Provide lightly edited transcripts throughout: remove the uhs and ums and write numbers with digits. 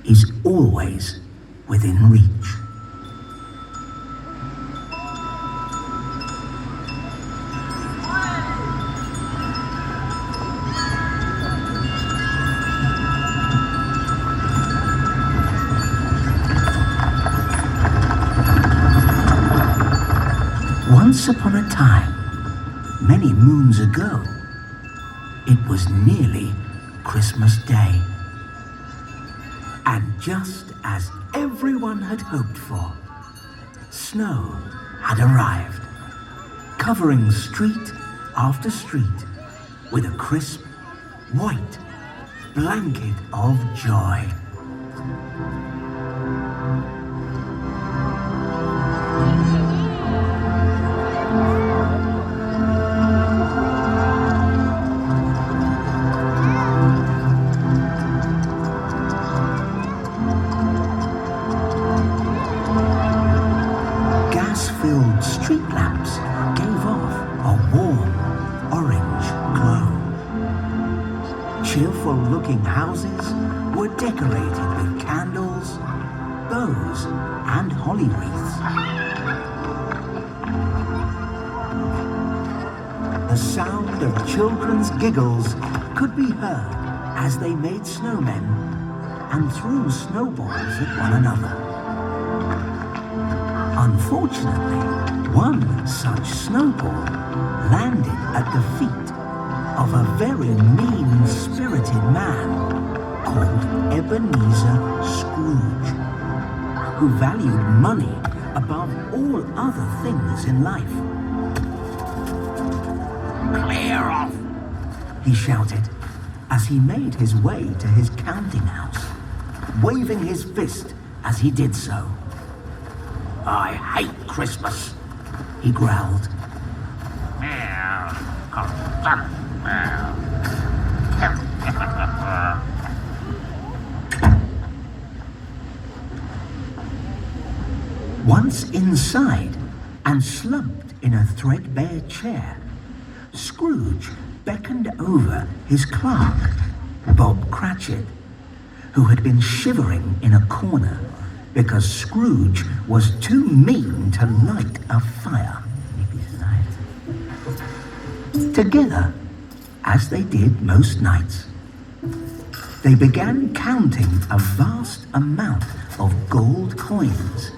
is always within reach. Once upon a time, many moons ago, it was nearly Christmas Day. And just as everyone had hoped for, snow had arrived, covering street after street with a crisp, white blanket of joy. Gas-filled street lamps gave off a warm orange glow. Cheerful-looking houses were decorated with candles, bows, and holly wreaths. The sound of children's giggles could be heard as they made snowmen and threw snowballs at one another. Unfortunately, one such snowball landed at the feet of a very mean-spirited man called Ebenezer Scrooge, who valued money above all other things in life. "Clear off!" he shouted as he made his way to his counting house, waving his fist as he did so. "I hate Christmas," he growled. Once inside and slumped in a threadbare chair, Scrooge beckoned over his clerk, Bob Cratchit, who had been shivering in a corner because Scrooge was too mean to light a fire. Together, as they did most nights, they began counting a vast amount of gold coins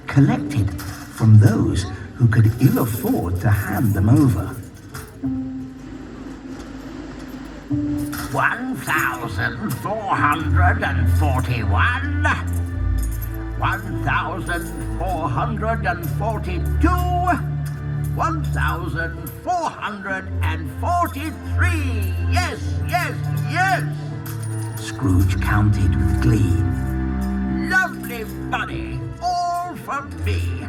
collected from those who could ill afford to hand them over. 1,441, 1,442, 1,443. Yes, yes, yes! Scrooge counted with glee. Lovely money, all for me.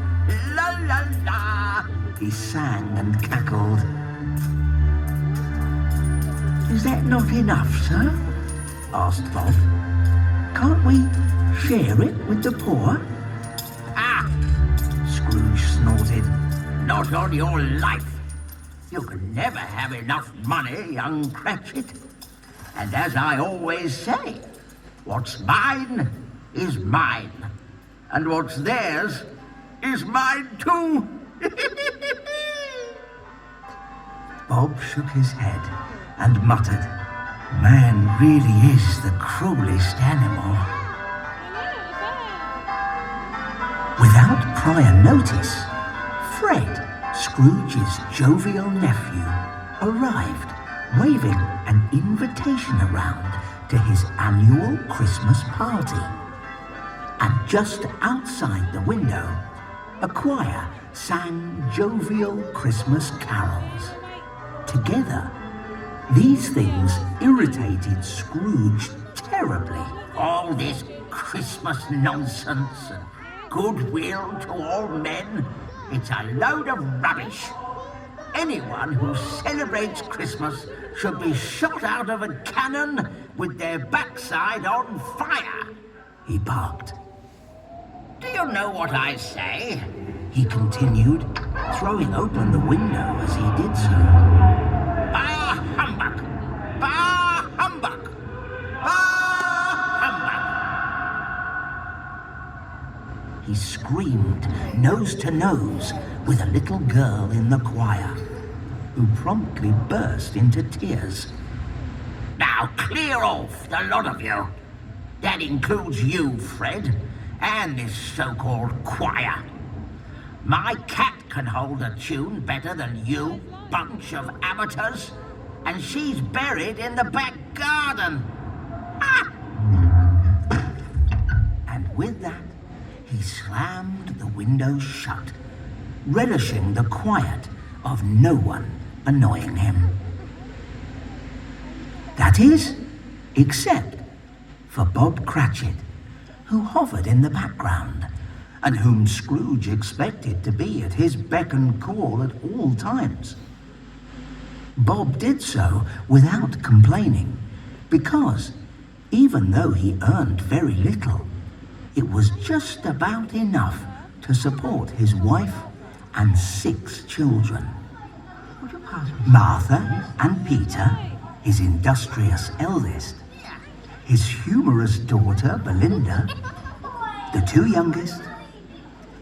La la la! He sang and cackled. "Is that not enough, sir?" asked Bob. "Can't we share it with the poor?" "Ah!" Scrooge snorted. "Not on your life. You can never have enough money, young Cratchit. And as I always say, what's mine is mine. And what's theirs is mine too." Bob shook his head and muttered, "Man really is the cruelest animal." Without prior notice, Fred, Scrooge's jovial nephew, arrived, waving an invitation around to his annual Christmas party. And just outside the window, a choir sang jovial Christmas carols. Together, these things irritated Scrooge terribly. All this Christmas nonsense and goodwill to all men, it's a load of rubbish. Anyone who celebrates Christmas should be shot out of a cannon with their backside on fire, he barked. "Do you know what I say?" he continued, throwing open the window as he did so. "Bah humbug! Bah humbug! Bah humbug!" he screamed nose to nose with a little girl in the choir, who promptly burst into tears. Now clear off, the lot of you. That includes you, Fred, and this so-called choir. My cat can hold a tune better than you, bunch of amateurs, and she's buried in the back garden. Ah! And with that, he slammed the window shut, relishing the quiet of no one annoying him. That is, except for Bob Cratchit, who hovered in the background, and whom Scrooge expected to be at his beck and call at all times. Bob did so without complaining, because, even though he earned very little, it was just about enough to support his wife and 6 children. Martha and Peter, his industrious eldest, his humorous daughter Belinda, the 2 youngest,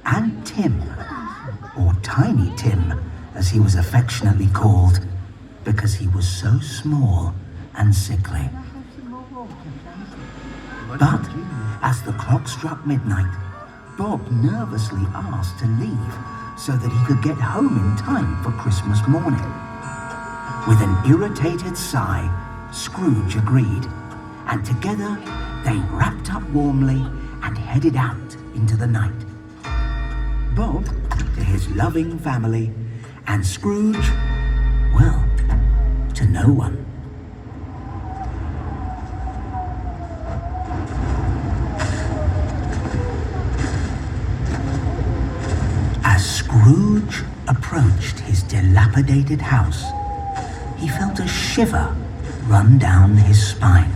and Tim, or Tiny Tim, as he was affectionately called, because he was so small and sickly. But as the clock struck midnight, Bob nervously asked to leave so that he could get home in time for Christmas morning. With an irritated sigh, Scrooge agreed, and together they wrapped up warmly and headed out into the night. Bob to his loving family, and Scrooge, well, to no one. As Scrooge approached his dilapidated house, he felt a shiver run down his spine.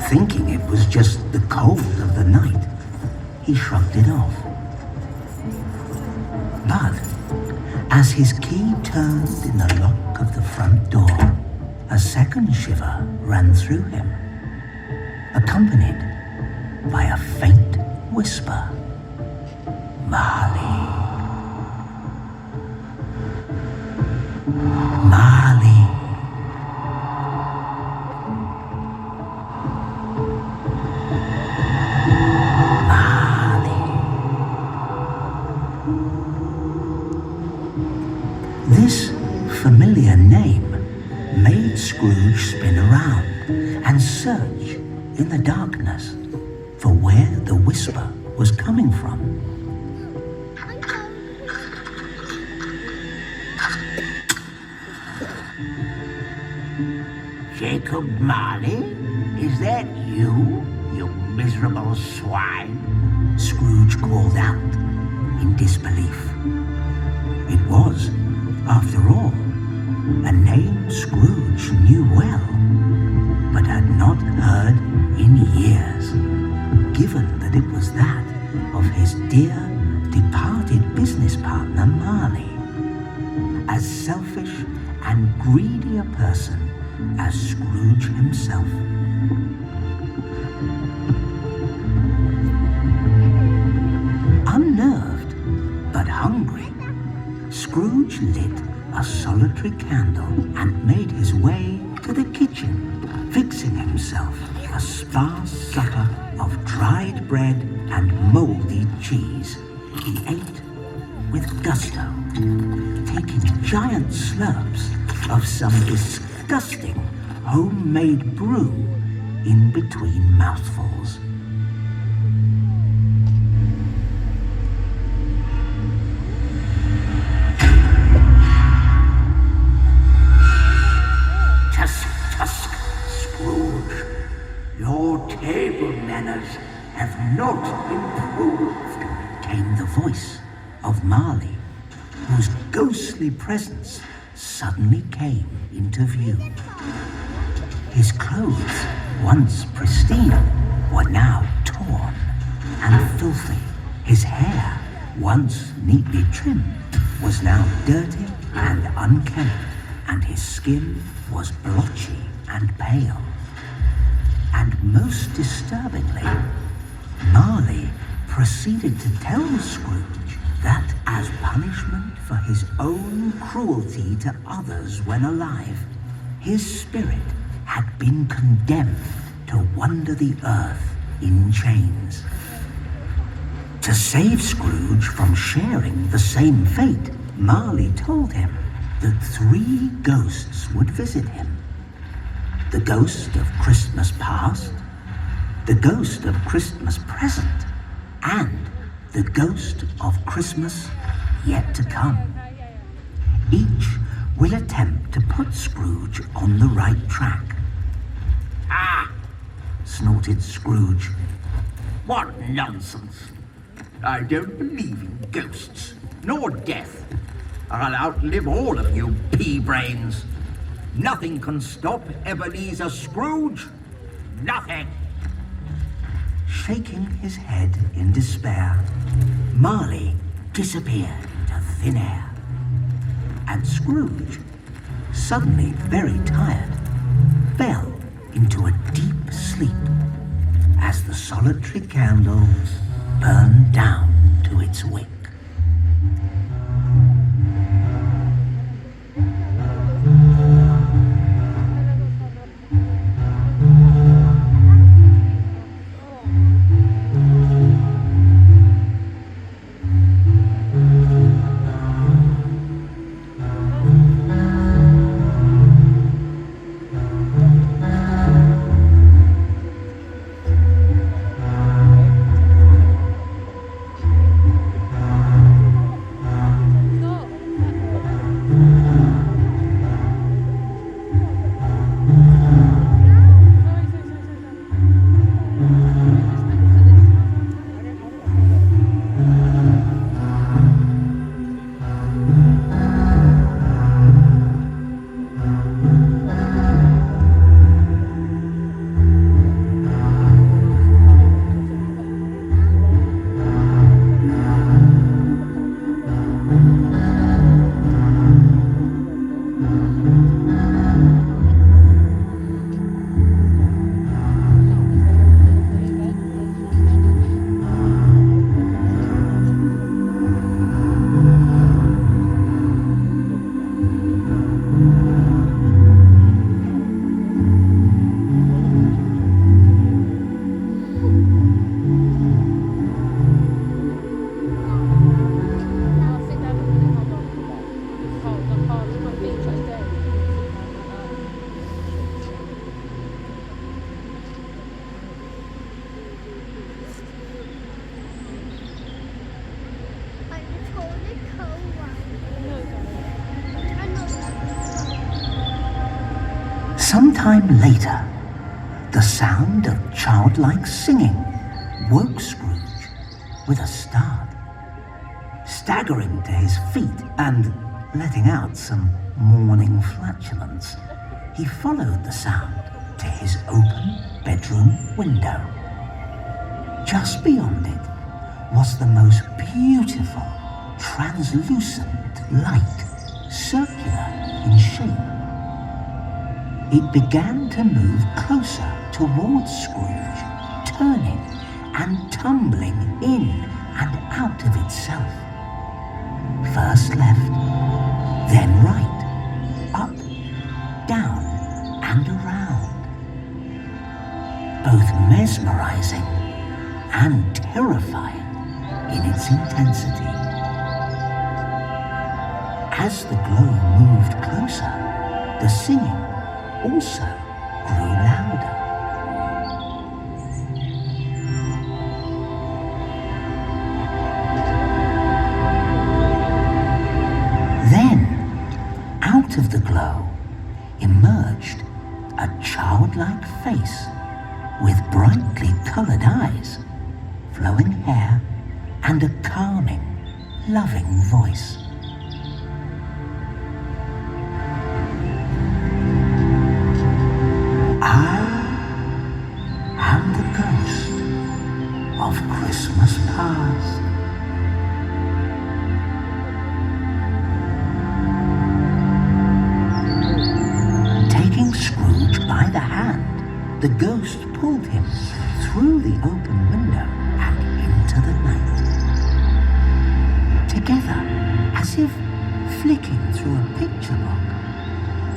Thinking it was just the cold of the night, he shrugged it off. But as his key turned in the lock of the front door, a second shiver ran through him, accompanied by a faint whisper. Marley. Marley. This familiar name made Scrooge spin around and search in the darkness for where the whisper was coming from. Jacob Marley? Is that you, you miserable swine? Scrooge called out in disbelief. It was, after all, a name Scrooge knew well, but had not heard in years, given that it was that of his dear, departed business partner Marley. As selfish and greedy a person as Scrooge himself. Unnerved, but hungry, Scrooge lit a solitary candle and made his way to the kitchen, fixing himself a sparse supper of dried bread and mouldy cheese. He ate with gusto, taking giant slurps of some disgusting homemade brew in between mouthfuls. Tusk, Scrooge. Your table manners have not improved, Came the voice of Marley, whose ghostly presence suddenly came into view. His clothes, once pristine, were now torn and filthy. His hair, once neatly trimmed, was now dirty and unkempt, and his skin was blotchy and pale. And most disturbingly, Marley proceeded to tell Scrooge that as punishment for his own cruelty to others when alive, his spirit had been condemned to wander the earth in chains. To save Scrooge from sharing the same fate, Marley told him that 3 ghosts would visit him. The ghost of Christmas past, the ghost of Christmas present, and the ghost of Christmas yet to come. Each will attempt to put Scrooge on the right track. Ah, Snorted Scrooge. what nonsense. I don't believe in ghosts, nor death. I'll outlive all of you pea-brains. Nothing can stop Ebenezer Scrooge. Nothing. Shaking his head in despair, Marley disappeared into thin air. And Scrooge, suddenly very tired, fell into a deep sleep as the solitary candle burned down to its wick. Sometime later, the sound of childlike singing woke Scrooge with a start. Staggering to his feet and letting out some morning flatulence, he followed the sound to his open bedroom window. Just beyond it was the most beautiful, translucent light, circular in shape. It began to move closer towards Scrooge, turning and tumbling in and out of itself. First left, then right, up, down, and around. Both mesmerizing and terrifying in its intensity. As the glow moved closer, the singing also grew louder. Then, out of the glow, emerged a childlike face with brightly colored eyes, flowing hair, and a calming, loving voice. I am the ghost of Christmas past. Taking Scrooge by the hand, the ghost pulled him through the open window into the night. Together, as if flicking through a picture book,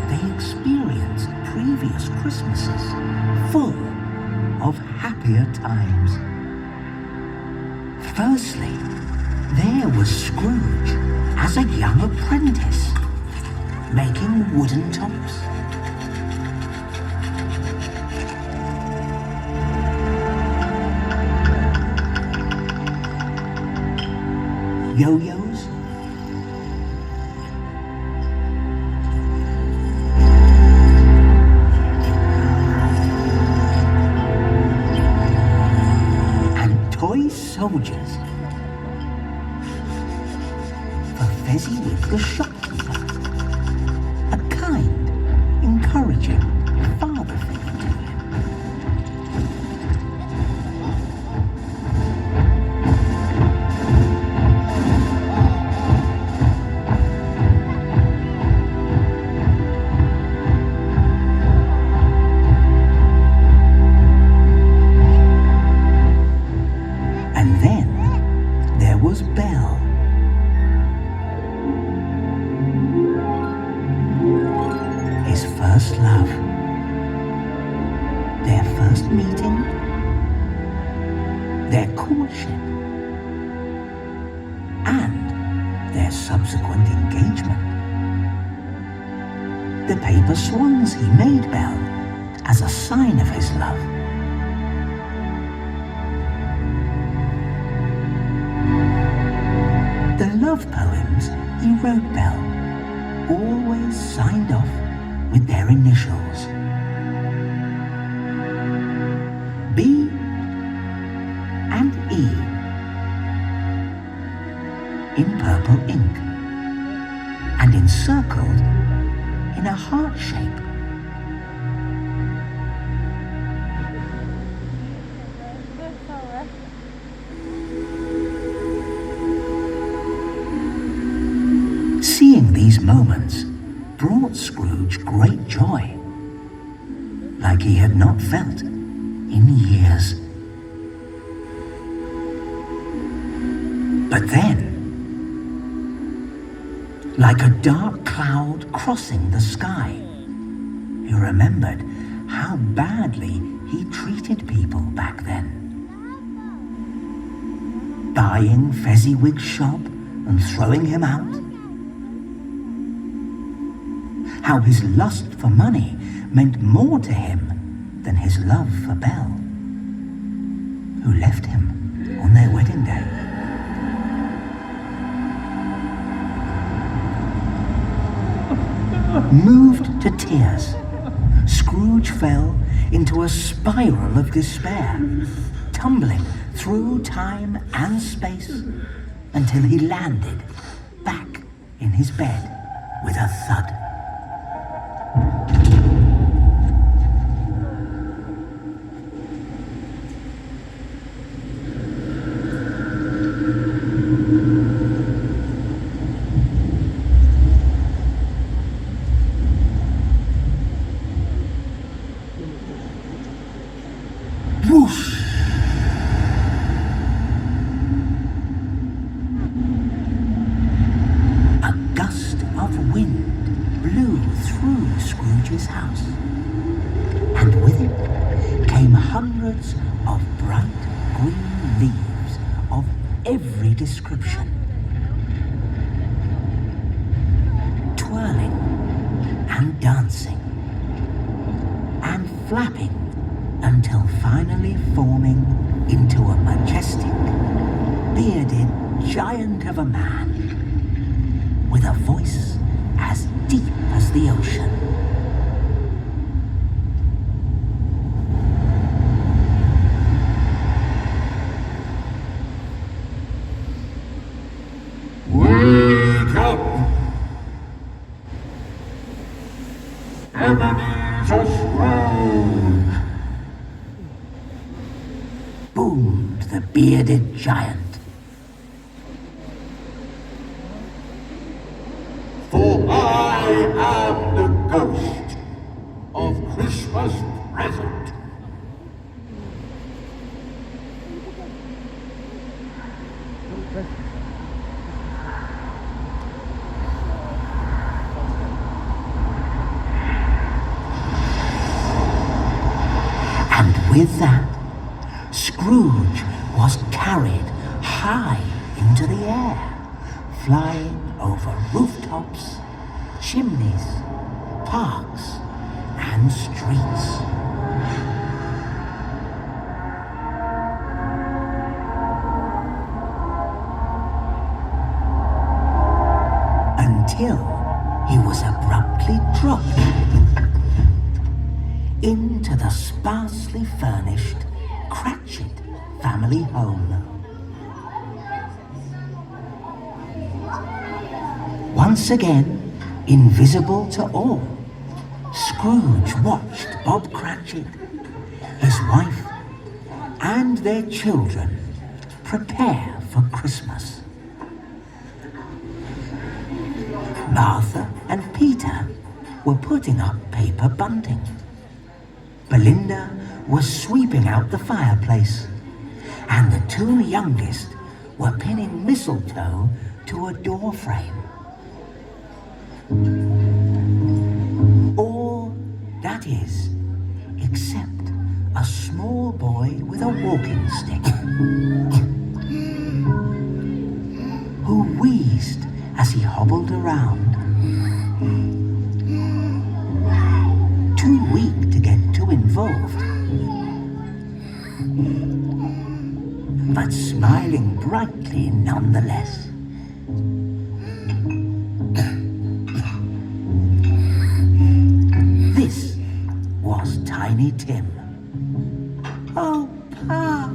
they experienced previous Christmases full of happier times. Firstly, there was Scrooge as a young apprentice, making wooden tops. Yo-yos, and toy soldiers for Fezziwig the shopkeeper, a kind, encouraging father figure to him. And then there was Belle. His first love. Their first meeting. Their courtship. And their subsequent engagement. The paper swans he made Belle as a sign of his love. The love poems he wrote Belle always signed off with their initials. B and E in purple ink and encircled in a heart shape. Seeing these moments brought Scrooge great joy, like he had not felt in years. But then, like a dark cloud crossing the sky, he remembered how badly he treated people back then. Buying Fezziwig's shop and throwing him out. How his lust for money meant more to him than his love for Belle, who left him on their wedding day. Moved to tears, Scrooge fell into a spiral of despair, tumbling through time and space until he landed back in his bed with a thud. Whoosh! A gust of wind blew through Scrooge's house, and with it came hundreds of bright green leaves of every description, twirling and dancing and flapping until finally forming into a majestic, bearded giant of a man with a voice as deep as the ocean. Wake up! Ebenezer Scrooge! Boomed the bearded giant. For I am the ghost of Christmas present. with that, Scrooge was carried high into the air, flying over rooftops, chimneys, parks, and streets. Until he was abruptly dropped into the sparsely furnished Cratchit family home. Once again, invisible to all, Scrooge watched Bob Cratchit, his wife, and their children prepare for Christmas. Martha and Peter were putting up paper bunting. Belinda was sweeping out the fireplace, and the two youngest were pinning mistletoe to a door frame. All, that is, except a small boy with a walking stick, who wheezed as he hobbled around, too weak to get too involved, but smiling brightly nonetheless. This was Tiny Tim. Oh, Pa,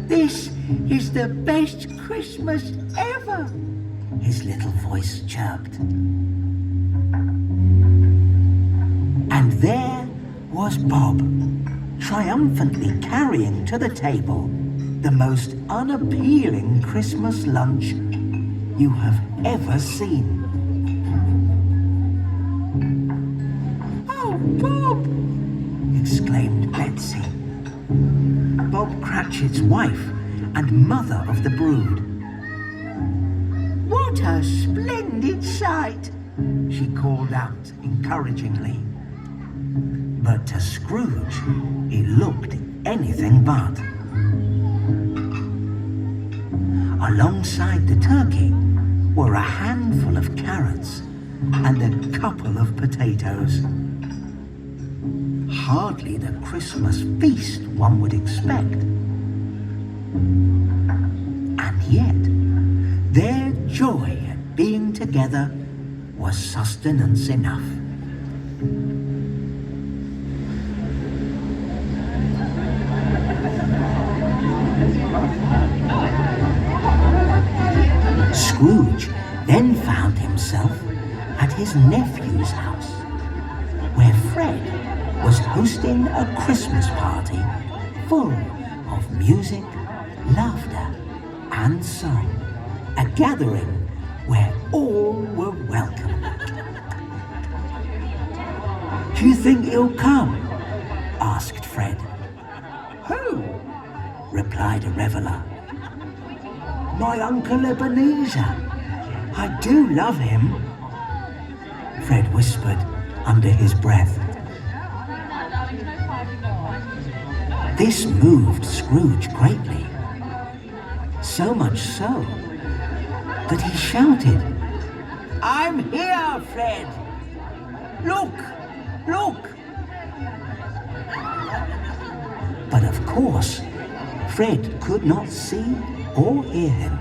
this is the best Christmas ever, his little voice chirped. And there was Bob, triumphantly carrying to the table the most unappealing Christmas lunch you have ever seen. Oh, Bob, exclaimed Betsy, Bob Cratchit's wife and mother of the brood. what a splendid sight. She called out encouragingly. But to Scrooge, it looked anything but. Alongside the turkey were a handful of carrots and a couple of potatoes. Hardly the Christmas feast one would expect. And yet, their joy at being together was sustenance enough. Scrooge then found himself at his nephew's house, where Fred was hosting a Christmas party full of music, laughter, and song, a gathering where all were welcome. "Do you think he'll come?" asked Fred. Who? Replied a reveller. "My Uncle Ebenezer. I do love him," Fred whispered under his breath. This moved Scrooge greatly. So much so that he shouted, I'm here, Fred. Look, look. but of course, Fred could not see or hear him.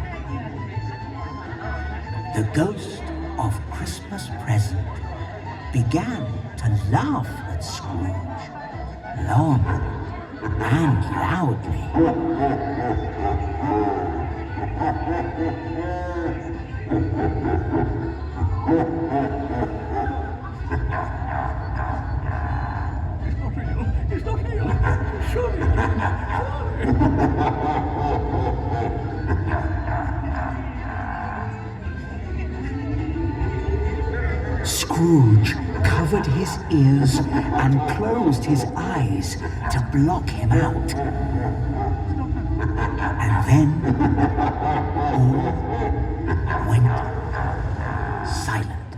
The ghost of Christmas present began to laugh at Scrooge, long and loudly. It's not real. Surely. Scrooge covered his ears and closed his eyes to block him out. And then all went silent.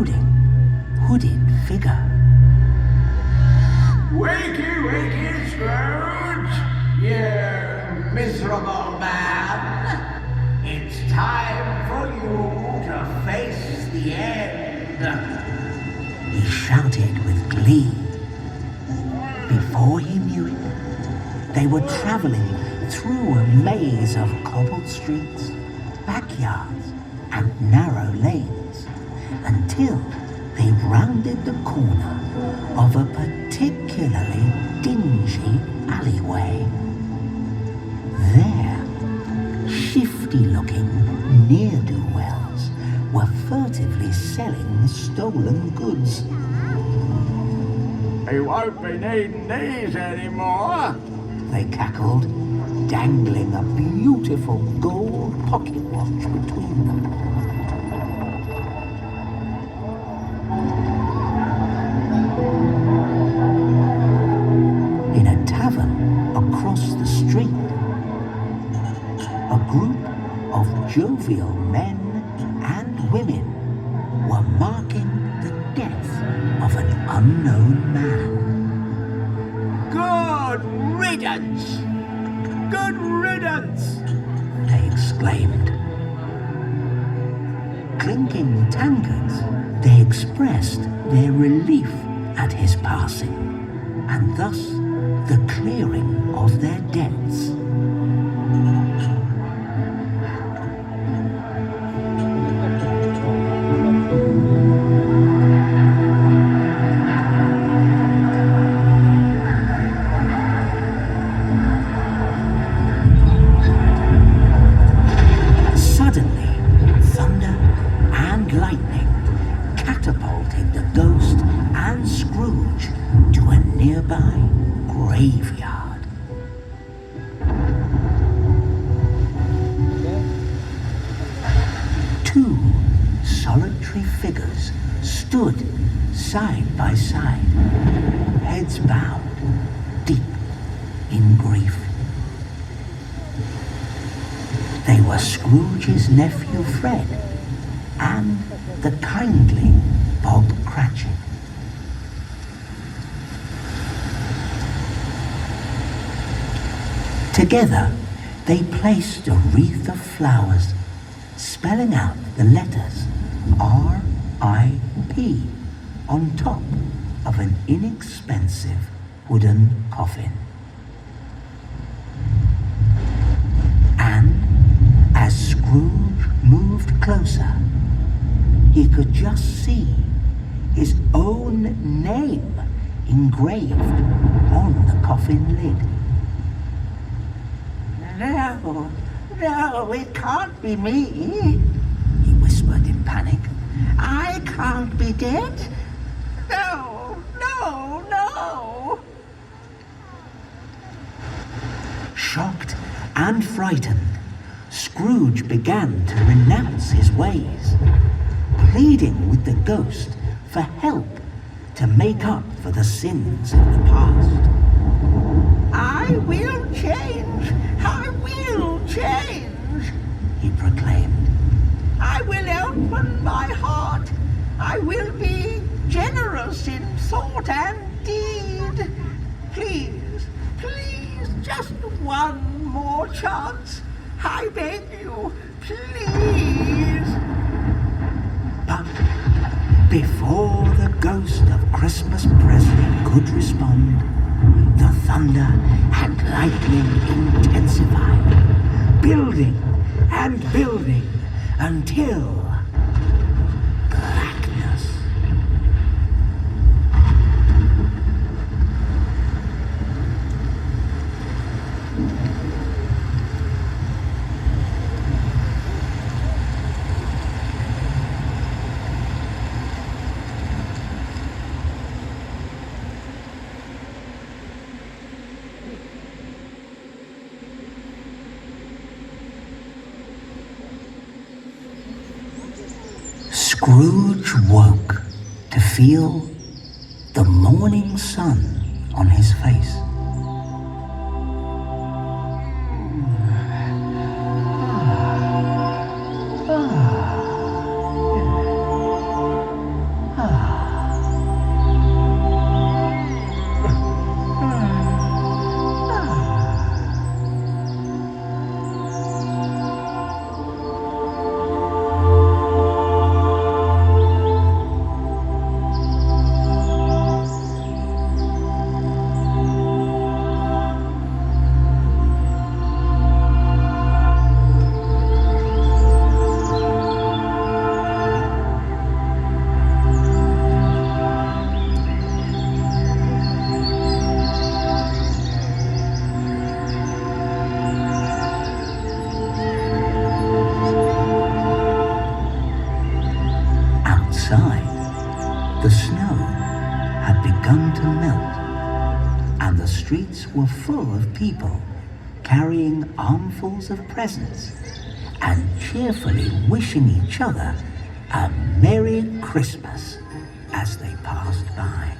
brooding, hooded figure. Wakey, wakey, Scrooge! You miserable man! It's time for you to face the end. He shouted with glee. Before he knew it, they were traveling through a maze of cobbled streets, backyards, and narrow lanes, until they rounded the corner of a particularly dingy alleyway. There, shifty-looking ne'er-do-wells were furtively selling stolen goods. You won't be needing these anymore. They cackled, dangling a beautiful gold pocket watch between them. In a tavern across the street, a group of jovial men and women were marking the death of an unknown man. Good riddance! Good riddance! They exclaimed. Clinking tankards, they expressed their relief at his passing, and thus the clearing of their debts. Graveyard. Two solitary figures stood side by side, heads bowed, deep in grief. They were Scrooge's nephew Fred and the kindly Bob Cratchit. Together, they placed a wreath of flowers, spelling out the letters R.I.P. on top of an inexpensive wooden coffin. And as Scrooge moved closer, he could just see his own name engraved on the coffin lid. No, no, it can't be me, he whispered in panic. I can't be dead. No, no, no. Shocked and frightened, Scrooge began to renounce his ways, pleading with the ghost for help to make up for the sins of the past. I will change. I will change, he proclaimed. I will open my heart. I will be generous in thought and deed. Please, please, just one more chance. I beg you, please. But before the ghost of Christmas Presley could respond, the thunder and lightning intensified, building and building until blackness. Scrooge woke to feel the morning sun on his face. The snow had begun to melt, and the streets were full of people carrying armfuls of presents and cheerfully wishing each other a Merry Christmas as they passed by.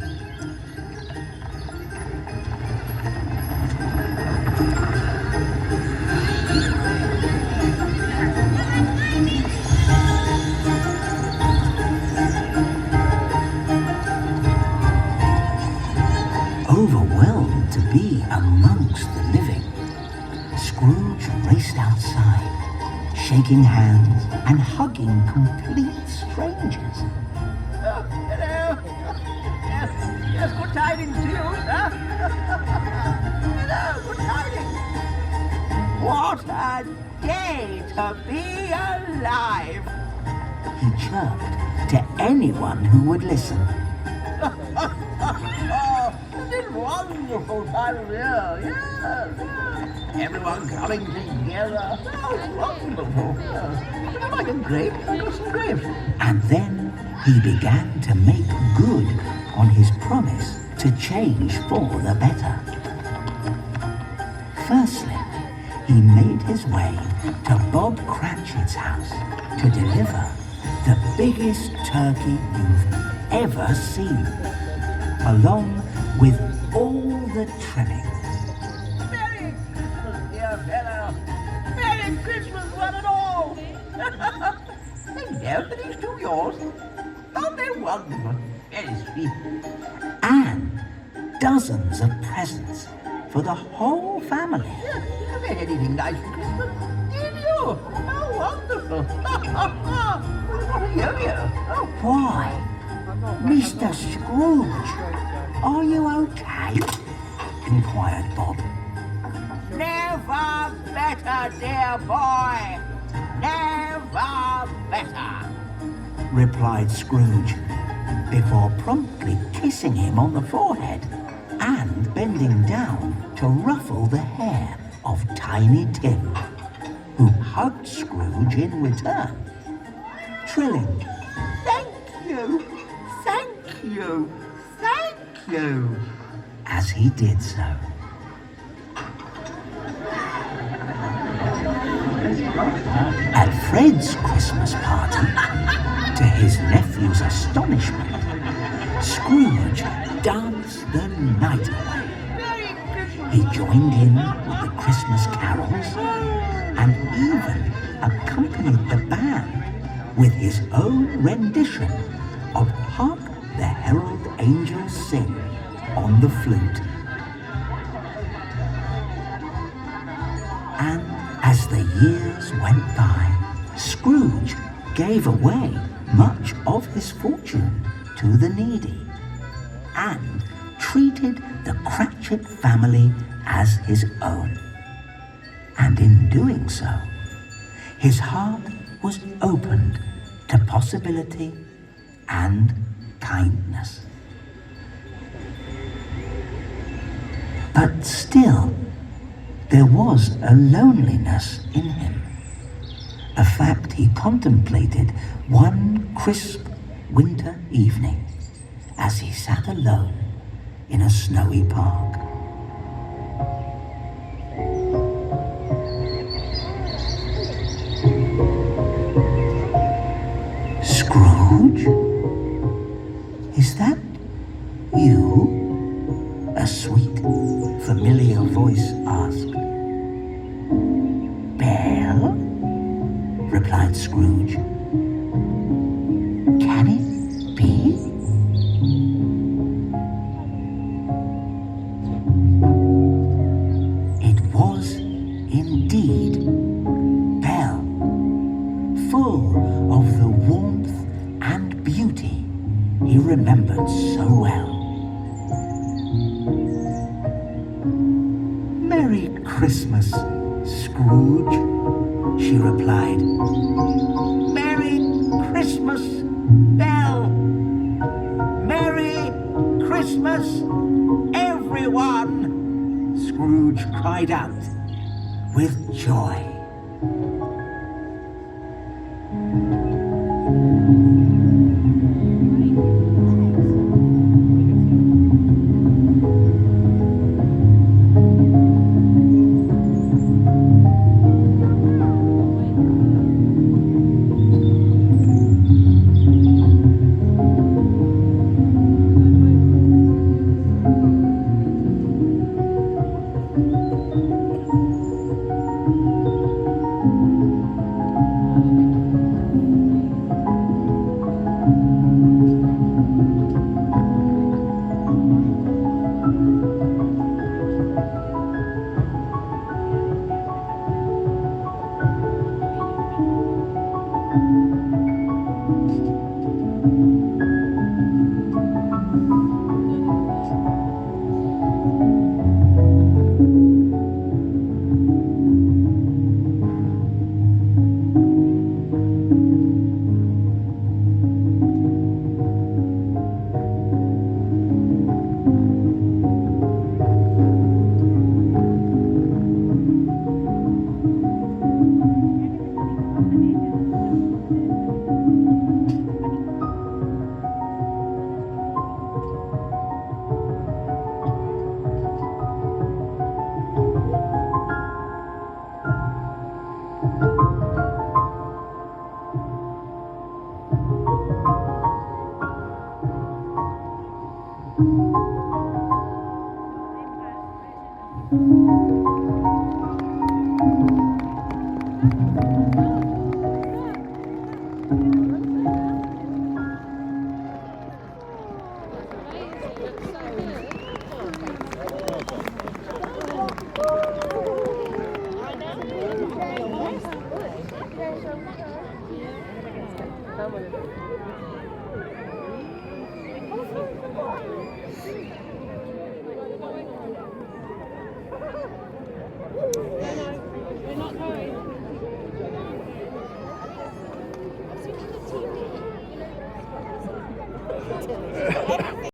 Overwhelmed to be amongst the living, Scrooge raced outside, shaking hands and hugging complete strangers. Hello. Yes, good tidings to you, sir. Hello, good tidings. What a day to be alive. He chirped to anyone who would listen. It's a wonderful time of year, yes. Everyone coming together. Oh, wonderful. Yes. Like a grape, like a grape. And then he began to make good on his promise to change for the better. Firstly, he made his way to Bob Cratchit's house to deliver the biggest turkey you've ever seen, along with all the trimmings. Merry Christmas, dear fellow. Merry Christmas, one and all. Hello, are these two yours? Oh, they're wonderful. Very sweet. And dozens of presents for the whole family. You made anything nice for Christmas? Did you? How wonderful. What a yo-yo. Oh, Why, Mr. Scrooge, are you okay? Inquired Bob. never better, dear boy. Never better. Replied Scrooge, before promptly kissing him on the forehead and bending down to ruffle the hair of Tiny Tim, who hugged Scrooge in return, trilling, "Thank you, thank you, thank you," as he did so. At Fred's Christmas party, to his nephew's astonishment, Scrooge danced the night away. He joined in with the Christmas carols and even accompanied the band with his own rendition of Hark the Herald Angels Sing on the flute. And as the years went by, Scrooge gave away much of his fortune to the needy and treated the Cratchit family as his own. And in doing so, his heart was opened to possibility and kindness. But still, there was a loneliness in him, a fact he contemplated one crisp winter evening as he sat alone in a snowy park. Scrooge? Is that you? A sweet, familiar voice asked. Belle? Replied Scrooge. Can it be? It was indeed Belle, full of the warmth and beauty he remembered so well. Merry Christmas, Scrooge, she replied. Merry Christmas, Belle. Merry Christmas, everyone. Scrooge cried out with joy. We're not going.